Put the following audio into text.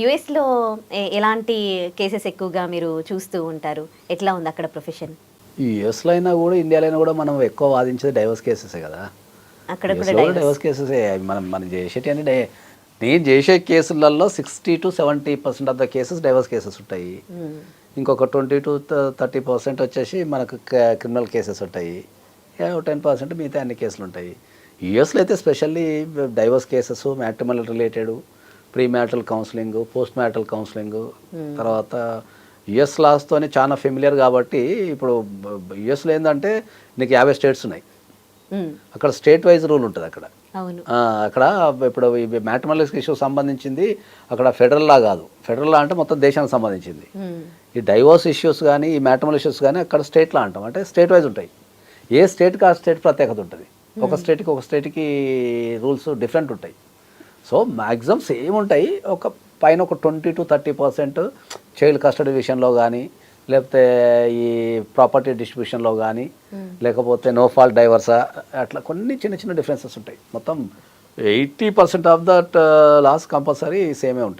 యుఎస్లో ఎలాంటి కేసెస్ ఎక్కువగా మీరు చూస్తూ ఉంటారు? ఎట్లా ఉంది అక్కడ ప్రొఫెషన్? ఈ యూఎస్లో అయినా కూడా ఇండియాలో అయినా కూడా మనం ఎక్కువ వాదించేది డైవర్స్ కేసెసే కదా. అక్కడ కూడా యూఎస్లో కూడా డైవర్స్ కేసెసే. మనం చేసేటి అని నేను చేసే కేసులలో 60 to 70% of the cases divorce cases ఉంటాయి. ఇంకొక 20 to 30% వచ్చేసి మనకు క్రిమినల్ కేసెస్ ఉంటాయి. 10% మిగతా అన్ని కేసులు ఉంటాయి. యూఎస్లో అయితే specially divorce cases, matrimonial related, pre marital counselling, post marital counselling, తర్వాత యుఎస్ లాస్తోనే చాలా ఫెమిలియర్ కాబట్టి ఇప్పుడు యుఎస్లో ఏంటంటే నీకు 50 స్టేట్స్ ఉన్నాయి. అక్కడ స్టేట్ వైజ్ రూల్ ఉంటుంది అక్కడ. అక్కడ ఇప్పుడు ఈ మ్యాట్రిమోనియల్ ఇష్యూ సంబంధించింది అక్కడ ఫెడరల్ లా కాదు. ఫెడరల్ లా అంటే మొత్తం దేశానికి సంబంధించింది. ఈ డైవోర్స్ ఇష్యూస్ కానీ ఈ మ్యాట్రిమోనియల్ ఇష్యూస్ కానీ అక్కడ స్టేట్ లా అంటాం. అంటే స్టేట్ వైజ్ ఉంటాయి. ఏ స్టేట్కి ఆ స్టేట్ ప్రత్యేకత ఉంటుంది. ఒక స్టేట్కి రూల్స్ డిఫరెంట్ ఉంటాయి. సో మ్యాక్సిమం సేమ్ ఉంటాయి. పైన ఒక 20 to 30% చైల్డ్ కస్టడీ విషయంలో కానీ, లేకపోతే ఈ ప్రాపర్టీ డిస్ట్రిబ్యూషన్లో కానీ, లేకపోతే నో ఫాల్ట్ డైవర్సా, అట్లా కొన్ని చిన్న చిన్న డిఫరెన్సెస్ ఉంటాయి. మొత్తం 80% ఆఫ్ దట్ లాస్ కంపల్సరీ సేమే ఉంటాయి.